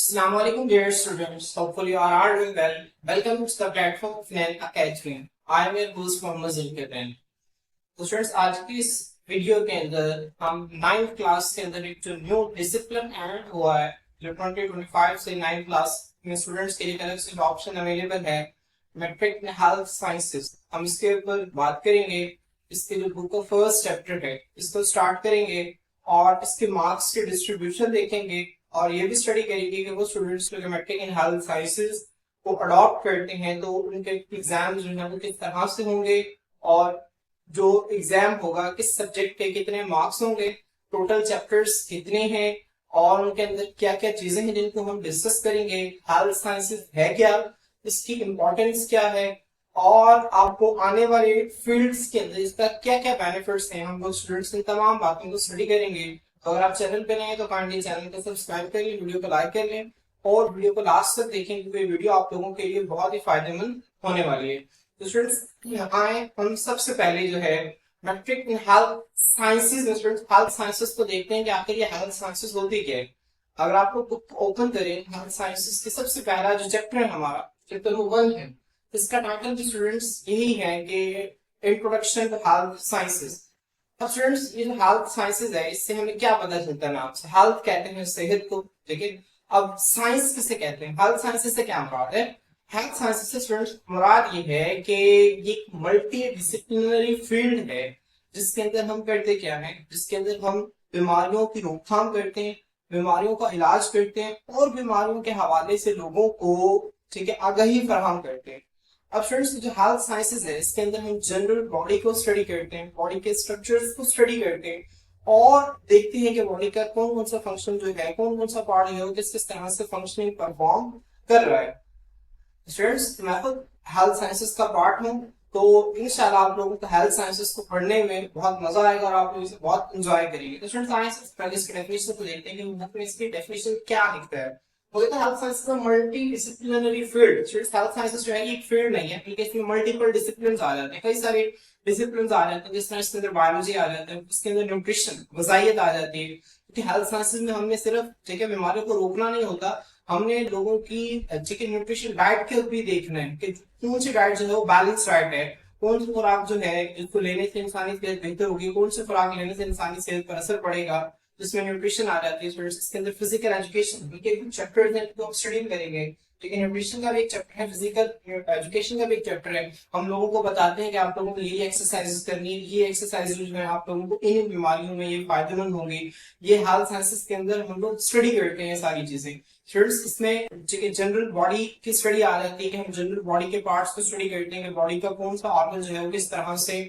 Assalamualaikum dear students. Hopefully you are all doing well. Welcome to the platform of Nan Academy. I am your host Mohammad Zulkarnain. तो students आज की इस video के अंदर हम 9th class के अंदर एक जो न्यू डिसिप्लिन ऐड हुआ है जो 2025 से 9th क्लास में स्टूडेंट्स के लिए अलग से ऑप्शन अवेलेबल है मैट्रिक इन हेल्थ साइंसेस। हम इसके ऊपर बात करेंगे। इसके जो बुक ऑफ फर्स्ट चैप्टर है इसको स्टार्ट करेंगे और इसके मार्क्स के डिस्ट्रीब्यूशन देखेंगे और ये भी स्टडी करेंगे कि वो स्टूडेंट्स जो मैट्रिक इन हेल्थ साइंसेस को अडॉप्ट करते हैं तो उनके एग्जाम जो है वो किस तरह से होंगे और जो एग्जाम होगा किस सब्जेक्ट के कितने मार्क्स होंगे, टोटल चैप्टर्स कितने हैं और उनके अंदर क्या क्या चीजें हैं जिनको हम डिस्कस करेंगे। हेल्थ साइंसेस है क्या, इसकी इम्पोर्टेंस क्या है और आपको आने वाले फील्ड्स के अंदर इसका क्या क्या बेनिफिट्स हैं, हम लोग स्टूडेंट्स इन तमाम बातों को स्टडी करेंगे। तो अगर आप चैनल पे नए हैं तो काइंडली चैनल को सब्सक्राइब कर लें, वीडियो को लाइक कर लें और वीडियो को लास्ट तक देखें क्योंकि वीडियो आप लोगों के लिए बहुत ही फायदेमंद होने वाली है। तो स्टूडेंट्स यहाँ हम सबसे पहले जो है मैट्रिक इन हेल्थ साइंसेस में स्टूडेंट्स हेल्थ साइंसेस को देखते हैं कि आखिर ये हेल्थ साइंसेस होती क्या है। अगर आपको बुक ओपन करें हेल्थ साइंसेस के सबसे पहला जो चैप्टर है हमारा चैप्टर नंबर 1 है, इसका टाइटल भी स्टूडेंट्स यही है कि इंट्रोडक्शन टू हेल्थ साइंसेस। अब स्टूडेंट्स ये जो हेल्थ साइंसेस है इससे हमें क्या पता चलता है नाम से, हेल्थ कहते हैं सेहत को, ठीक है। अब साइंस किसे कहते हैं, हेल्थ साइंसेस से क्या मुराद है। हेल्थ साइंसेस से स्टूडेंट्स मुराद ये है कि ये एक मल्टी डिसिप्लिनरी फील्ड है जिसके अंदर हम करते क्या है, जिसके अंदर हम बीमारियों की रोकथाम करते हैं, बीमारियों का इलाज करते हैं और बीमारियों के हवाले से लोगों को ठीक है आगाही फराहम करते हैं। अब स्टूडेंट्स जो हेल्थ साइंसेस है इसके अंदर हम जनरल बॉडी को स्टडी करते हैं, बॉडी के स्ट्रक्चर्स को स्टडी करते हैं और देखते हैं कि बॉडी का कौन कौन सा फंक्शन जो है, कौन कौन सा पार्ट है किस किस तरह से फंक्शनिंग परफॉर्म कर रहा है। स्टूडेंट्स मैं खुद हेल्थ साइंसेस का पार्ट हूँ तो इंशाल्लाह आप लोगों को हेल्थ साइंसेस को पढ़ने में बहुत मजा आएगा और आप लोग इसे बहुत एंजॉय करेंगे। तो स्टूडेंट्स साइंस पहले इसकी डेफिनेशन को देखते हैं कि इसकी डेफिनेशन क्या लिखता है। बोलते हैं हेल्थ साइंस का multi disciplinary field. Health sciences जो है ये एक फील्ड नहीं है बल्कि इसमें मल्टीपल डिसिप्लिन आ जाते हैं, कई सारे डिसिप्लिन आ जाते हैं। जिस तरह इसके अंदर बायोलॉजी आ जाता है, उसके अंदर न्यूट्रिशन गजाइयत आ जाती है क्योंकि हेल्थ साइंसेस में हमने सिर्फ ठीक है बीमारियों को रोकना नहीं होता, हमने लोगों की ठीक है न्यूट्रिशन डाइट के भी देखना है कि कौन सी डाइट जो है वो बैलेंस डाइट है, कौन सी खुराक जो है जिसको लेने से इंसानी सेहत बेहतर होगी, कौन सी खुराक लेने से इंसानी सेहत पर असर पड़ेगा, जिसमें न्यूट्रिशन आ जाती है। इसके अंदर फिजिकल एजुकेशन के कुछ चैप्टर्स हैं तो हम स्टडी करेंगे, ठीक है। न्यूट्रिशन का भी एक चैप्टर है, फिजिकल एजुकेशन का भी एक चैप्टर है। हम लोगों को बताते हैं कि आप लोगों को ये एक्सरसाइजेस करनी है, ये एक्सरसाइजेस जो है आप लोगों को इन बीमारियों में ये फायदेमंद होंगी। ये हेल्थ साइंसेस के अंदर हम लोग स्टडी करते हैं सारी चीजें। स्टूडेंट्स इसमें ठीक है जनरल बॉडी की स्टडी आ जाती है कि हम जनरल बॉडी के पार्ट्स को स्टडी करते हैं कि बॉडी का कौन सा ऑर्गन जो है वो किस तरह से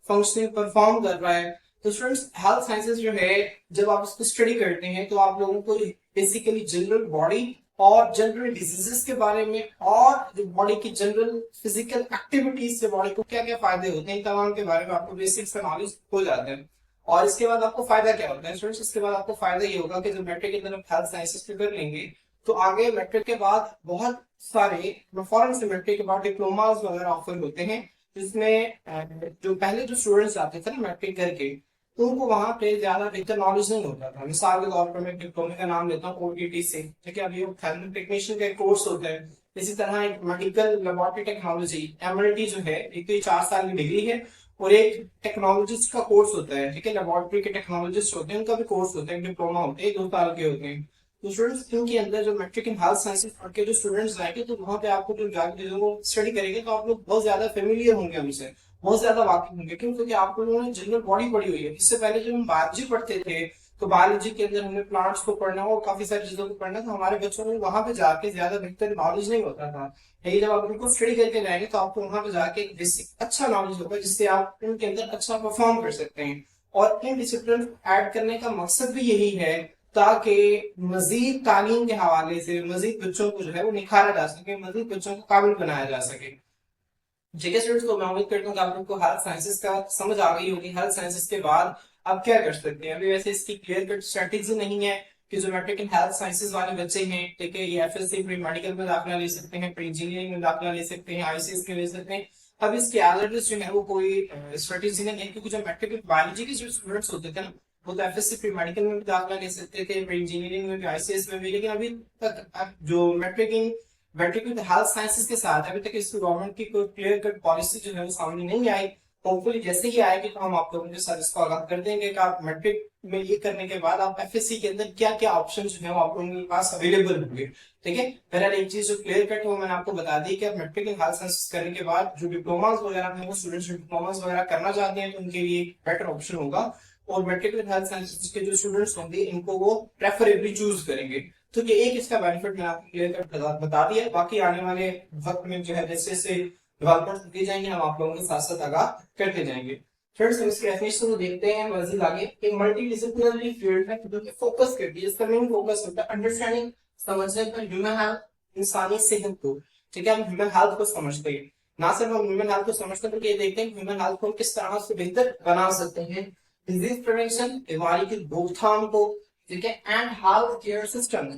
फंक्शनिंग परफॉर्म कर रहा है। तो स्टूडेंट्स हेल्थ साइंसेस जो है जब आप इसको स्टडी करते हैं तो आप लोगों को बेसिकली जनरल बॉडी और जनरल डिजीजेस के बारे में और जो बॉडी की जनरल फिजिकल एक्टिविटीज से बॉडी को क्या क्या फायदे होते हैं तमाम के बारे में आपको बेसिक्स का नॉलेज हो जाता है। और इसके बाद आपको फायदा क्या होता है स्टूडेंट्स, इसके बाद आपको फायदा ये होगा कि जब मैट्रिक की तरफ हेल्थ साइंसेस पे कर लेंगे तो आगे मैट्रिक के बाद बहुत सारे फॉरेन से मैट्रिक के बाद डिप्लोमास वगैरह ऑफर होते हैं जिसमें जो पहले जो स्टूडेंट्स आते थे ना मैट्रिक करके तो उनको वहां पे ज्यादा बेहतर नॉलेज नहीं होता था। मिसाल के तौर पर मैं डिप्लोमे का नाम लेता हूँ ओटीटी से, ठीक है। अभी थर्मल टेक्नीशियन का एक कोर्स होता है, इसी तरह एक मेडिकल लेबोरेटरी टेक्नोलॉजी एमएलटी जो है एक तो 4 साल की डिग्री है और एक टेक्नोलॉजिस्ट का कोर्स होता है, ठीक है। लेबोरेटरी के टेक्नोलॉजिस्ट होते हैं उनका भी कोर्स होता है, डिप्लोमा होते हैं 2 साल के होते हैं। तो स्टूडेंट्स इनके अंदर जो मैट्रिक इन हेल्थ साइंसेस पढ़ के जो स्टूडेंट्स जाएंगे तो वहां पे आपको जो जाकर चीजों को स्टडी करेंगे तो आप लोग बहुत ज्यादा फेमिलियर होंगे हमसे, बहुत ज्यादा वाकिफ होंगे क्योंकि आप लोगों ने जनरल बॉडी पढ़ी हुई है। इससे पहले जब हम बायोलॉजी पढ़ते थे तो बायोलॉजी के अंदर हमने प्लांट्स को पढ़ना और काफी सारी चीजों को पढ़ना था, हमारे बच्चों को वहां पे जाके ज्यादा बेहतर नॉलेज नहीं होता था। लेकिन जब आप उनको स्टडी करके जाएंगे तो आपको वहां पे जाके एक बेसिक अच्छा नॉलेज होगा जिससे आप उनके अंदर अच्छा परफॉर्म कर सकते हैं। और इन डिसिप्लिन ऐड करने का मकसद भी यही है ताकि मजीद तालीम के हवाले से मजीद बच्चों को जो है वो निखारा जा सके, मजीद बच्चों को काबिल बनाया जा सके। ठीक है स्टूडेंट्स, तो मैं उम्मीद करता हूँ कि आप लोग को हेल्थ साइंसेस का समझ आ गई होगी। हेल्थ साइंसेस के बाद आप क्या कर सकते हैं, अभी वैसे इसकी क्लियर कट स्ट्रेटेजी नहीं है कि जो मैट्रिक इन हेल्थ साइंसेस वाले बच्चे हैं ठीक है ये एफएससी प्री मेडिकल में दाखिला ले सकते हैं, प्री इंजीनियरिंग में दाखिला ले सकते हैं, आईसीएस में ले सकते हैं। अब इसके एज जो है वो कोई स्ट्रेटेजी नहीं है क्योंकि जो मैट्रिक बायोलॉजी के जो स्टूडेंट्स होते थे ना वो तो एफएससी प्री मेडिकल में भी दाखिला ले सकते थे, इंजीनियरिंग में भी, आईसीएस में भी, लेकिन अभी तक जो मैट्रिक विद हेल्थ साइंसेज के साथ अभी तक इस गवर्नमेंट की कोई क्लियर कट पॉलिसी जो है वो सामने नहीं आई। होपफुली जैसे ही आएगी तो हम आप लोगों के साथ इसको आगाह कर देंगे कि आप मैट्रिक में ये करने के बाद आप एफएससी के अंदर क्या क्या ऑप्शन जो है वो आप लोगों के पास अवेलेबल होंगे। ठीक है, बहरहाल एक चीज जो क्लियर कट है वो मैंने आपको बता दी कि आप मैट्रिक इन हेल्थ साइंसेस करने के बाद जो डिप्लोमास वगैरह हैं वो स्टूडेंट्स डिप्लोमास वगैरह करना चाहते हैं तो उनके लिए एक बेटर ऑप्शन होगा, और मैट्रिक इन हेल्थ साइंसेस के जो स्टूडेंट्स होंगे इनको वो प्रेफरेबली चूज करेंगे। तो ये एक इसका बेनिफिट मैंने आपको क्लियर कट बता दिया। बाकी आने वाले वक्त में जो है जैसे जैसे डेवलपमेंट होती जाएंगे हम आप लोगों के साथ साथ आगाह करते जाएंगे। फ्रेंड्स, इसके डेफिनेशन को देखते हैं मजीद आगे। एक मल्टीडिसिप्लिनरी फील्ड है जो कि फोकस करती है, इसका मेन फोकस होता है अंडरस्टैंडिंग, समझने पर ह्यूमन हेल्थ, इंसानी सेहत को। ठीक है, हम ह्यूमन हेल्थ को समझते हैं, ना सिर्फ हम ह्यूमन हेल्थ को समझते हैं बल्कि ये देखते हैं ह्यूमन हेल्थ को हम किस तरह से बेहतर बना सकते हैं, डिजीज प्रिवेंशन, बीमारी की रोकथाम को। ठीक है, एंड हेल्थ केयर सिस्टम।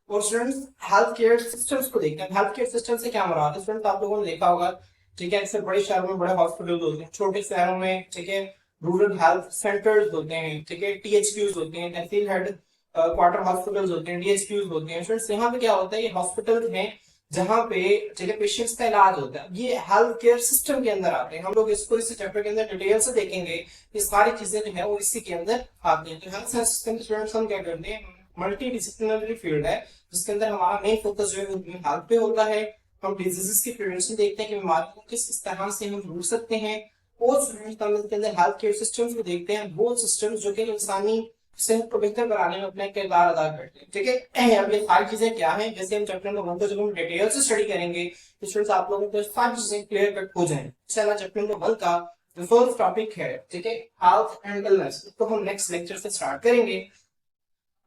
और स्टूडेंट्स हेल्थ केयर सिस्टम्स को देखते हैं। हेल्थ केयर सिस्टम से क्या मुराद है? स्टूडेंट्स आप लोगों ने देखा होगा, ठीक है, अक्सर बड़े शहरों में बड़े हॉस्पिटल होते हैं, छोटे शहरों में ठीक है रूरल हेल्थ सेंटर्स होते हैं, ठीक है, टीएचक्यूज होते हैं, तहसील हेड क्वार्टर हॉस्पिटल्स होते हैं, डीएचक्यूज होते हैं। फ्रेंड्स, यहाँ पे क्या होता है, ये हॉस्पिटल हैं जहाँ पे ठीक है पेशेंट्स का इलाज होता है, ये हेल्थ केयर सिस्टम के अंदर आते हैं। हम लोग इसको इस चैप्टर के अंदर डिटेल से देखेंगे, ये सारी चीजें जो है वो इसी के अंदर आती हैं। तो हेल्थ सिस्टम स्टूडेंट्स हम क्या करते हैं, मल्टी डिसिप्लिनरी फील्ड है जिसके अंदर हमारा मेन फोकस जो है वो हेल्थ पे होता है। हम डिजीजेस की प्रिवेंशन देखते हैं कि बीमारियों को किस तरह से हम रोक सकते हैं, और स्टूडेंट्स के अंदर हेल्थ केयर सिस्टम्स को देखते हैं, वो सिस्टम्स जो कि इंसानी सेहत को बेहतर बनाने में अपना किरदार अदा करते हैं। ठीक है, अब ये सारी चीजें क्या हैं, जैसे हम चैप्टर नंबर 1 को जब हम डिटेल से स्टडी करेंगे तो स्टूडेंट्स आप लोगों को सारी चीजें क्लियर कट हो जाएंगी। चला चैप्टर नंबर 1 का जो फर्स्ट टॉपिक है, ठीक है, हेल्थ एंड इलनेस, तो हम नेक्स्ट लेक्चर से स्टार्ट करेंगे।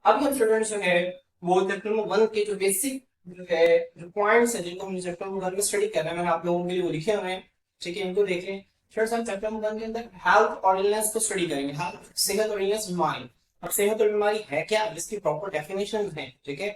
अभी हम स्टूडेंट्स जो है वो चैप्टर नंबर 1 के जो बेसिक जो है जो पॉइंट्स है जिनको हम चैप्टर नंबर 1 में स्टडी कर रहे हैं, मैंने आप लोगों के लिए वो लिखे हुए हैं। ठीक है, इनको देख लें। फिर हम चैप्टर नंबर 1 के अंदर हेल्थ और इलनेस को स्टडी करेंगे। हेल्थ, सेहत और इलनेस, बीमारी। अब सेहत और बीमारी है क्या, जिसकी प्रॉपर डेफिनेशन है। ठीक है,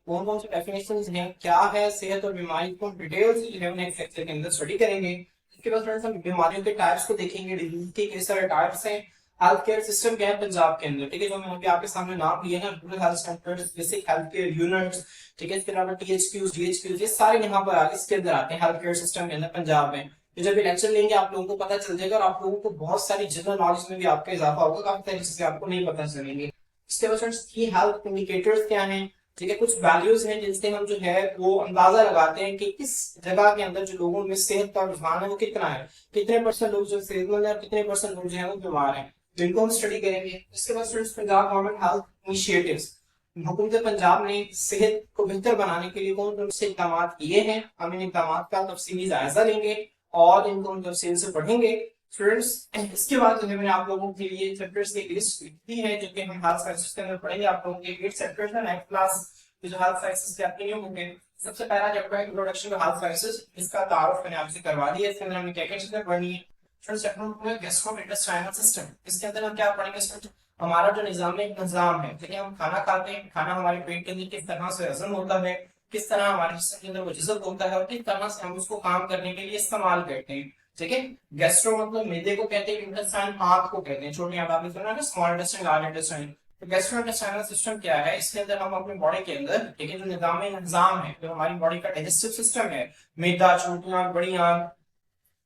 कौन कौन से डेफिनेशन हैं, क्या है सेहत और बीमारी को डिटेल से जो है नेक्स्ट लेक्चर के अंदर स्टडी करेंगे। इसके बाद फ्रेंड्स हम बीमारियों के टाइप्स को देखेंगे, डिजीज के किस तरह टाइप्स हैं, हेल्थ केयर सिस्टम क्या है पंजाब के अंदर। ठीक है, जो मैंने अभी आपके सामने नाम लिया है, rural health centres, basic health care units, ठीक है, इसके अलावा टीएचक्यूज, डीएचक्यूज, ये सारे यहाँ पर इसके अंदर आते हैं हेल्थ केयर सिस्टम के अंदर पंजाब में। तो जब ये लेक्चर लेंगे आप लोगों को पता चल जाएगा, और आप लोगों को बहुत सारी जनरल नॉलेज में भी आपका इजाफा होगा, काफी सारी चीजें आपको नहीं पता चलेंगी। इसके बाद की हेल्थ इंडिकेटर्स क्या हैं, ठीक है, कुछ वैल्यूज हैं जिनसे हम जो है वो अंदाजा लगाते हैं कि किस जगह के अंदर जो लोगों में सेहत का रुझान है वो कितना है, कितने परसेंट लोग जो सेहतमंद है और कितने परसेंट लोग जो है वो बीमार हैं, जिनको हम स्टडी करेंगे। इसके बाद students Punjab government health initiatives, हुकूमत पंजाब ने सेहत को बेहतर बनाने के लिए कौन कौन से इकदाम किए हैं, हम इन इकदाम का तफसीली जायजा लेंगे और इनको हम तफसील से पढ़ेंगे। स्टूडेंट्स, इसके बाद जो है मैंने आप लोगों के लिए चैप्टर्स की लिस्ट दी है जो कि हम हेल्थ साइंसेस के अंदर पढ़ेंगे। आप लोगों के 8 चैप्टर्स हैं नेक्स्ट क्लास जो हेल्थ साइंसेस के अपने होंगे। सबसे पहला चैप्टर है इंट्रोडक्शन टू हेल्थ साइंसेस, इसका तारुफ मैंने आपसे करवा दिया। इसके अंदर हमने क्या क्या चीजें पढ़नी है। Friends, chapter number 2 gastrointestinal system, इसके अंदर हम क्या पढ़ेंगे स्टूडेंट, हमारा जो निजाम है, ठीक है, हम खाना खाते हैं, खाना हमारे पेट के अंदर किस तरह से हजम होता है, किस तरह हमारे जिस्म के अंदर वो जज़ब होता है और किस तरह से हम उसको काम करने के लिए इस्तेमाल करते हैं। ठीक है, गैस्ट्रो मतलब मैदे को कहते हैं, इंटेस्टाइन आंत को कहते हैं, छोटी आंत आपने सुना है, स्मॉल इंटेस्टाइन, लार्ज इंटेस्टाइन। तो गैस्ट्रोइंटेस्टाइनल सिस्टम क्या है, इसके अंदर हम अपने बॉडी के अंदर, ठीक है, जो निजाम है, जो हमारी बॉडी का डाइजेस्टिव सिस्टम है, मैदा, छोटी आंत, बड़ी आंत,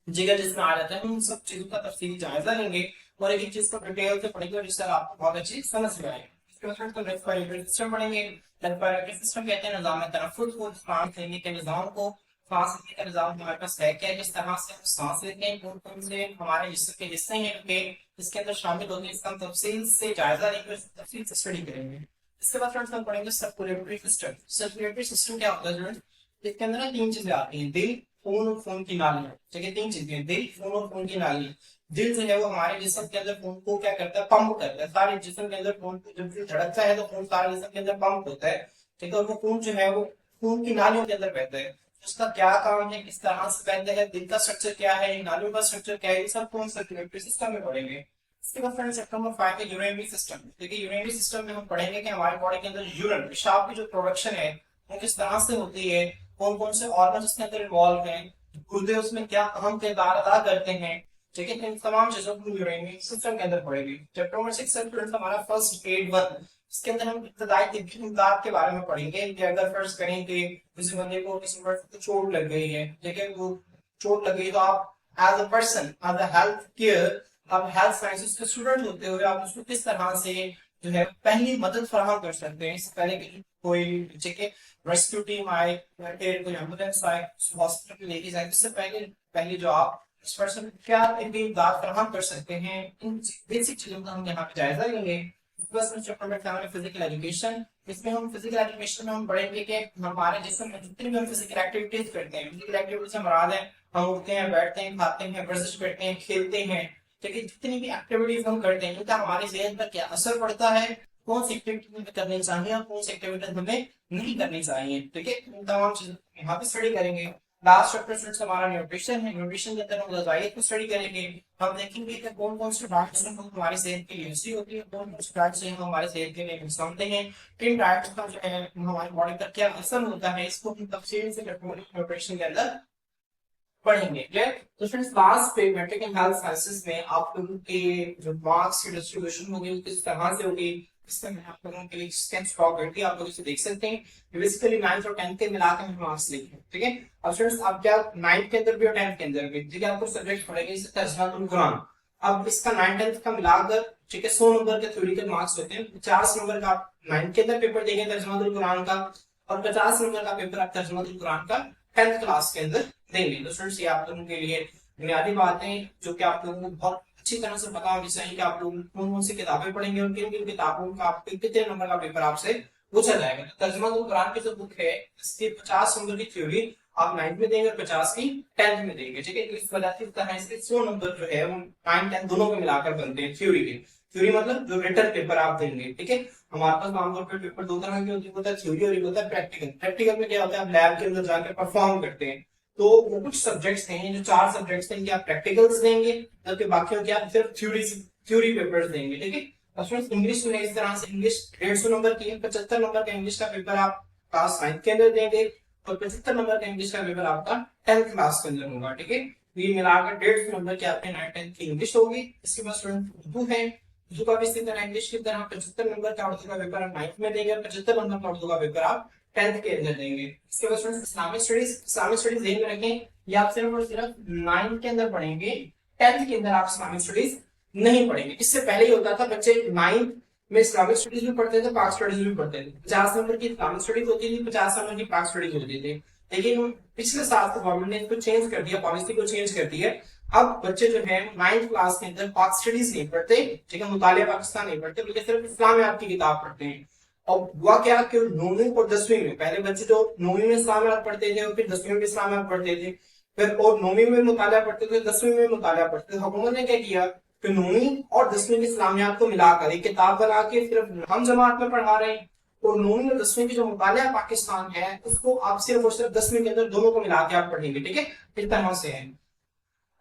जिगर जिसमें आ जाता है, उन सब चीजों का तफसीली जायजा लेंगे और एक चीज को डिटेल से पढ़ेंगे जिससे आपको बहुत अच्छी समझ में आएगी। इसके बाद हम रेस्पिरेटरी सिस्टम पढ़ेंगे। रेस्पिरेटरी सिस्टम कहते हैं निजाम तनफ्फुस को, सांस लेने के निजाम को। सांस लेने का निजाम हमारे पास है क्या, किस तरह से हम सांस लेते हैं, कौन कौन से हमारे जिस्म के हिस्से हैं के इसके अंदर शामिल होते हैं, इसका हम तफसील से जायजा लेंगे, तफसील से स्टडी करेंगे। इसके बाद फ्रेंड्स हम पढ़ेंगे सर्कुलेटरी सिस्टम। सर्कुलेटरी सिस्टम क्या होता है? इसके अंदर 3 चीजें आती हैं, दिल, खून और खून की नालियां। ठीक है, 3 चीजें, दिल, खून और खून की नालियां। दिल जो है वो हमारे जिस्म के अंदर खून को क्या करता है, पंप करता है, सारे जिस्म के अंदर खून जब धड़कता है तो खून सारे जिस्म के अंदर पंप होता है। ठीक है, और वो खून जो है वो खून की नालियों के अंदर बहता है। उसका क्या काम है, किस तरह से बहता है, दिल का स्ट्रक्चर क्या है, नालियों का स्ट्रक्चर क्या है, ये सब कौन सर्कुलेटरी सिस्टम में पढ़ेंगे। इसके बाद फ्रेंड्स चैप्टर नंबर 5 है यूरिनरी सिस्टम। देखिए, यूरिनरी सिस्टम में हम पढ़ेंगे कि हमारे बॉडी के अंदर यूरिन, पेशाब की जो प्रोडक्शन है वो किस तरह से होती है, कौन कौन से ऑर्गन उसके अंदर इन्वॉल्व हैं, गुर्दे उसमें क्या अहम किरदार अदा करते हैं, ठीक है। इन तमाम चीजों को यूरेनियम सिस्टम के अंदर पढ़ेगी। चैप्टर नंबर 6 स्टूडेंट्स हमारा फर्स्ट एड 1, इसके अंदर हम इब्तदाई तिब्बी इमदाद के बारे में पढ़ेंगे कि अगर फर्ज करें कि किसी बंदे को किसी पर चोट लग गई है, ठीक है, वो चोट लग गई तो आप as a person, as a health care, आप हेल्थ साइंसेज के स्टूडेंट होते हुए आप उसको किस तरह से जो है पहली मदद फराहम कर सकते हैं। इससे पहले कि कोई ठीक है रेस्क्यू टीम आए या फिर कोई एम्बुलेंस आए हॉस्पिटल लेके जाए, इससे पहले पहले जो आप इस पर्सन को क्या इमदाद फराहम कर सकते हैं, इन बेसिक चीजों का हम यहाँ पे जायजा लेंगे। फिजिकल एजुकेशन, इसमें हम फिजिकल एजुकेशन में हम पढ़ेंगे कि हमारे जिस्म में जितनी भी हम फिजिकल एक्टिविटीज करते हैं, फिजिकल एक्टिविटीज से मुराद है हम उठते हैं, बैठते हैं, खाते हैं, वर्जिश करते हैं, खेलते हैं, ठीक है, जितनी भी एक्टिविटीज हम करते हैं उनका हमारे सेहत पर क्या असर पड़ता है, कौन सी एक्टिविटी करनी चाहिए और कौन सी एक्टिविटी हमें नहीं करनी चाहिए, ठीक है, इन तमाम चीजों यहाँ पे स्टडी करेंगे। लास्ट चैप्टर हमारा न्यूट्रिशन है। न्यूट्रिशन के अंदर हम ग़िज़ाइयत को स्टडी करेंगे। हम देखेंगे कि कौन कौन सी डाइट्स हमारी सेहत के लिए अच्छी होती है, कौन कौन सी डाइट्स हमारे सेहत के लिए नुकसान हैं, किन डाइट्स का जो है हमारी बॉडी पर क्या असर होता है, इसको हम तफसील से न्यूट्रिशन के अंदर पढ़ेंगे। तो फ्रेंड्स लास्ट पे मैट्रिक एंड हेल्थ साइंसेज में आप लोगों के जो मार्क्स की डिस्ट्रीब्यूशन होगी किस तरह से होगी, इससे मैं आप लोगों के लिए स्टेप्स ड्रॉ करके आप लोग इसे देख सकते हैं। बेसिकली 9th और 10th के मिलाकर हम मार्क्स लिखे, ठीक है। अब स्टूडेंट्स आप क्या 9th के अंदर भी और 10th के अंदर भी, ठीक है, आपको सब्जेक्ट पढ़ेंगे जैसे तर्जुमातुल कुरान। अब इसका 9th 10th का मिलाकर, ठीक है, 100 नंबर के थ्योरेटिकल मार्क्स होते हैं। 50 नंबर का आप 9th के अंदर पेपर देंगे तर्जुमातुल कुरान का, और 50 नंबर का पेपर आप तर्जुमातुल कुरान का 10th क्लास के अंदर देंगे। तो स्टूडेंट्स ये आप लोगों के लिए बुनियादी बातें जो कि आप लोगों को बहुत अच्छी तरह से पता होनी चाहिए कि आप लोग कौन कौन सी किताबें पढ़ेंगे और किन किन किताबों का आपके कितने नंबर का पेपर आपसे पूछा जाएगा। तो तर्जुमातुल कुरान की जो बुक है इसकी 50 नंबर की थ्योरी आप 9th में देंगे और 50 की 10th में देंगे, ठीक है। तो इस वजह से इस तरह इसके 100 नंबर जो है वो 9 10 दोनों को मिलाकर बनते हैं थ्योरी के। थ्योरी मतलब जो रिटन पेपर आप देंगे, ठीक है। हमारे पास आमतौर पर पेपर दो तरह के होते हैं, थ्योरी और एक होता है प्रैक्टिकल। प्रैक्टिकल में क्या होता है, आप लैब के अंदर जाकर परफॉर्म करते हैं। तो वो कुछ सब्जेक्ट्स हैं, जो 4 सब्जेक्ट्स हैं, इनके आप प्रैक्टिकल्स देंगे, जबकि बाकी क्या सिर्फ थ्योरी पेपर्स देंगे, ठीक है। स्टूडेंट्स इंग्लिश में इस तरह से इंग्लिश 150 नंबर की 75 नंबर का इंग्लिश का पेपर आप क्लास 9 के अंदर देंगे और 75 नंबर का इंग्लिश का पेपर आपका 10th क्लास के अंदर होगा, ठीक है। ये मिलाकर 150 नंबर की आपके 9 10th की इंग्लिश होगी। इसके बाद स्टूडेंट उर्दू है, उर्दू का भी इसी तरह इंग्लिश की तरह 75 नंबर का उर्दू का पेपर आप 9th में देंगे और 75 नंबर का उर्दू का पेपर आप 10th के अंदर देंगे। इसके बाद स्टूडेंट्स इस्लामिक स्टडीज ध्यान में रखें, ये आप सिर्फ और सिर्फ 9th के अंदर पढ़ेंगे, 10th के अंदर आप इस्लामिक स्टडीज नहीं पढ़ेंगे। इससे पहले ही होता था बच्चे 9th में इस्लामिक स्टडीज भी पढ़ते थे, पाक स्टडीज भी पढ़ते थे। 50 नंबर की इस्लामिक स्टडीज होती थी, 50 नंबर की पाक स्टडीज होती थी। लेकिन पिछले साल तो गवर्नमेंट ने इसको चेंज कर दिया, पॉलिसी को चेंज कर दिया। अब बच्चे जो है 9th क्लास के अंदर पाक स्टडीज नहीं पढ़ते, ठीक है, मुतालिया पाकिस्तान नहीं पढ़ते, बल्कि सिर्फ इस्लामियात की किताब पढ़ते हैं। और हुआ क्या कि 9वीं और 10वीं में पहले बच्चे जो 9वीं में इस्लामियात पढ़ते थे और फिर 10वीं में इस्लामियात पढ़ते थे, फिर और 9वीं में मुतालिया पढ़ते थे, 10वीं में मुतालिया पढ़ते थे। हुकूमत ने क्या किया कि 9वीं और 10वीं की इस्लामियात को मिलाकर एक किताब बना के सिर्फ हम जमात में पढ़ा रहे हैं, और 9वीं और 10वीं की जो मुतालिया पाकिस्तान है उसको आप सिर्फ और सिर्फ 10वीं के अंदर दोनों को मिला के आप पढ़ेंगे, ठीक है। इस तरह से है।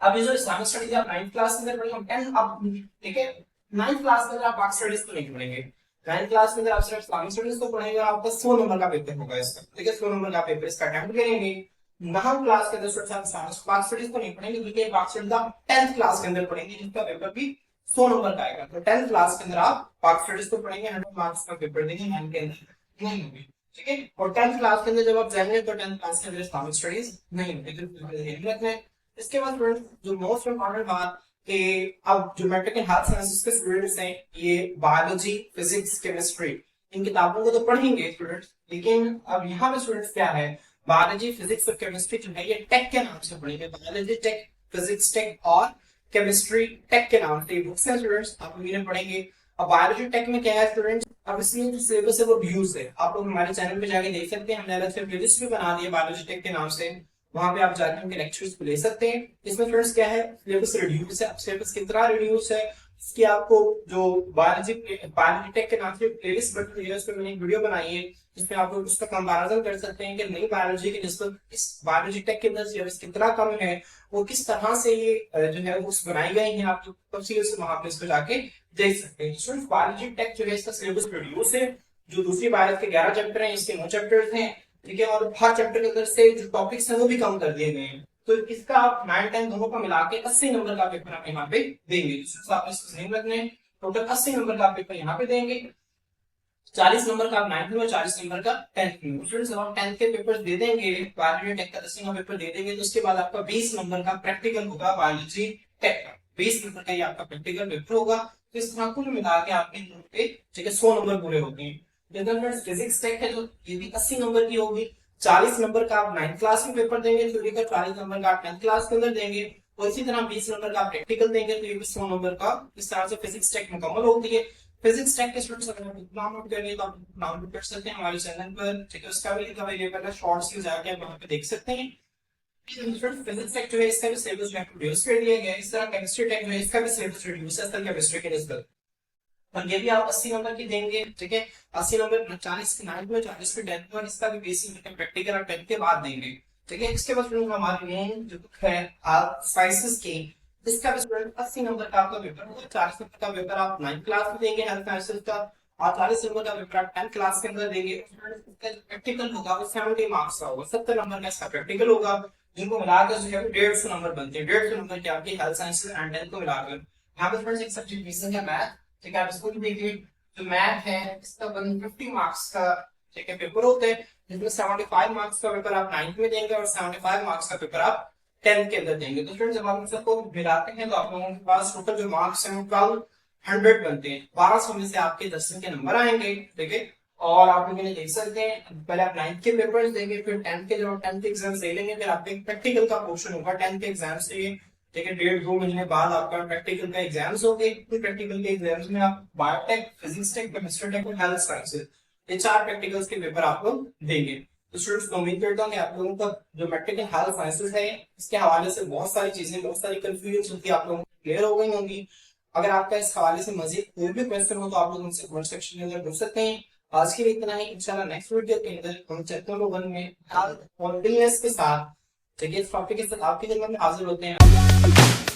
अब ये जो इस्लामिक स्टडीज आप 9th क्लास के अंदर पढ़ेंगे, ठीक है, 9th क्लास के अंदर आप पाक स्टडीज को नहीं पढ़ेंगे। 9th क्लास के अंदर आप सिर्फ इस्लामिक स्टडीज को पढ़ेंगे और आपका 100 नंबर का पेपर होगा इसका, ठीक है, 100 नंबर का पेपर इसका अटेम्प्ट करेंगे। 9th क्लास के अंदर सिर्फ पाक स्टडीज को नहीं पढ़ेंगे, बल्कि पाक स्टडीज आप 10th क्लास के अंदर पढ़ेंगे, जिसका पेपर भी 100 नंबर का आएगा। तो 10th क्लास के अंदर आप पाक स्टडीज को पढ़ेंगे, 100 मार्क्स का पेपर देंगे, 9th के अंदर नहीं होगी, ठीक है। और 10th क्लास के अंदर जब आप जाएंगे तो 10th क्लास के अंदर इस्लामिक स्टडीज नहीं होगी। इसके बाद जो मोस्ट इम्पोर्टेंट बात कि अब जो मैट्रिक एंड हेल्थ साइंसेस के स्टूडेंट्स हैं, ये बायोलॉजी, फिजिक्स, केमिस्ट्री इन किताबों को तो पढ़ेंगे स्टूडेंट्स, लेकिन अब यहाँ पे स्टूडेंट्स क्या है, बायोलॉजी, फिजिक्स और केमिस्ट्री जो है ये टेक के नाम से पढ़ेंगे। बायोलॉजी टेक, फिजिक्स टेक और केमिस्ट्री टेक के नाम से बुक्स हैं स्टूडेंट्स, आप लोग इन्हें पढ़ेंगे। अब बायोलॉजी टेक में क्या है स्टूडेंट्स, अब इसमें जो सिलेबस है वो रिड्यूस है, आप लोग हमारे चैनल पे जाके देख सकते हैं, हमने अलग से प्लेलिस्ट भी बना दी है बायोलॉजी टेक के नाम से, वहां पे आप जाके उनके लेक्चर्स को ले सकते हैं। इसमें फ्रेंड्स क्या है, सिलेबस रिड्यूस है। अब सिलेबस कितना रिड्यूस है, इसकी आपको जो बायोलॉजी टेक के नाम से प्लेलिस्ट बनी है, उस पर मैंने एक वीडियो बनाई है जिसमें आप लोग उसका कंपैरिजन कर सकते हैं कि नई बायोलॉजी की निस्बत इस बायोलॉजी टेक के अंदर सिलेबस कितना कम है, वो किस तरह से ये जो है वो बनाई गई है, आप तफसील से वहां पे इसको जाके देख सकते हैं। स्टूडेंट्स बायोलॉजी टेक जो है इसका सिलेबस रिड्यूस है, जो दूसरी बायोलॉजी के 11 चैप्टर हैं इसके 9 चैप्टर्स हैं, ठीक है, और हर चैप्टर के अंदर से जो टॉपिक्स हैं वो भी कम कर दिए गए हैं। तो इसका आप 9 10 दोनों का मिला के 80 नंबर का पेपर आप यहाँ पे देंगे। तो आप इसको ध्यान रखने, टोटल 80 नंबर का पेपर यहाँ पे देंगे। 40 नंबर का आप 9th में और 40 नंबर का 10th में। स्टूडेंट्स जब आप 10th के पेपर दे देंगे, बायोलॉजी टेक का 10 का पेपर दे देंगे, तो उसके बाद आपका 20 नंबर का प्रैक्टिकल होगा बायोलॉजी टेक का। 20 नंबर का ये आपका प्रैक्टिकल पेपर होगा। तो इस तरह कुल मिला के आपके पे ठीक है 100 नंबर पूरे होते हैं। जैसे फिजिक्स टेक है जो ये भी 80 नंबर की होगी। 40 नंबर का आप 9th क्लास में पेपर देंगे, थ्योरी का 40 नंबर का आप 10th क्लास के अंदर देंगे, और इसी तरह 20 नंबर का प्रैक्टिकल देंगे, तो ये भी 100 नंबर का। इस तरह से फिजिक्स टेक मुकम्मल होती है। फिजिक्स टेक के स्टूडेंट्स अगर आप नाम नोट करेंगे तो आप नाम नोट कर सकते हैं हमारे चैनल पर, ठीक है। उसका भी लिंक अवेलेबल है, शॉर्ट्स में जाके आप वहां पे देख सकते हैं। फिजिक्स टेक जो है इसका भी सिलेबस रिड्यूस कर दिया गया है। इस तरह केमिस्ट्री टेक जो है इसका भी सिलेबस रिड्यूस है असल केमिस्ट्री के नस्बत, और ये भी आप 80 नंबर की देंगे, ठीक है। 80 नंबर 40 के 9th में, 40 के 10th में, और इसका भी 20 नंबर का प्रैक्टिकल आप 10th के बाद देंगे, ठीक है। इसके बाद स्टूडेंट हमारी मेन जो बुक है साइंसेस की, इसका भी स्टूडेंट 80 नंबर का आपका पेपर होगा। 40 नंबर का पेपर आप 9th क्लास में देंगे हेल्थ साइंसेस का, और 40 नंबर का पेपर आप 10th क्लास के अंदर देंगे। इसका प्रैक्टिकल होगा वो 70 मार्क्स का होगा, 70 नंबर का इसका प्रैक्टिकल होगा, जिनको मिलाकर जो है 150 नंबर बनते हैं। 150 नंबर के आपके हेल्थ साइंसेस एंड 10th को मिलाकर। यहाँ पे फ्रेंड्स एक सब्जेक्ट मिसिंग है मैथ, ठीक है। आप इसको भी देखिए, जो मैथ है इसका 150 मार्क्स का ठीक है पेपर होता है, जिसमें 75 मार्क्स का पेपर आप 9th में देंगे और 75 मार्क्स का पेपर आप 10th के अंदर देंगे। तो फ्रेंड्स जब आप इन सबको मिलाते हैं तो आप लोगों के पास टोटल जो मार्क्स हैं वो 1200 बनते हैं। 1200 में से आपके 10 के नंबर आएंगे, ठीक है। और आप लोग इन्हें देख सकते हैं, पहले आप 9th के पेपर्स देंगे, फिर 10th के जो 10th एग्जाम्स दे लेंगे, फिर आपके प्रैक्टिकल का पोर्शन होगा 10th के एग्जाम से, ठीक है। 1.5-2 महीने बाद आपका प्रैक्टिकल का एग्जाम्स होंगे। प्रैक्टिकल के एग्जाम्स में आप biotech, physics tech, chemistry tech और हेल्थ साइंसेस, ये 4 प्रैक्टिकल्स के पेपर आप लोग देंगे। तो स्टूडेंट्स उम्मीद करता हूँ कि आप लोगों का जो मैट्रिक एंड हेल्थ साइंसेस है इसके हवाले से बहुत सारी चीजें, बहुत सारी कंफ्यूजन होती है आप लोगों को क्लियर हो गई होंगी। अगर आपका इस हवाले से मजीद कोई भी क्वेश्चन हो तो आप लोग उनसे कमेंट सेक्शन के अंदर पूछ सकते हैं। आज के लिए इतना ही। इंशाल्लाह नेक्स्ट वीडियो के अंदर हम चैप्टर नंबर 1 में हेल्थ और वेलनेस के साथ, ठीक है, इस टॉपिक के साथ आपकी खिदमत में हाजिर होते हैं।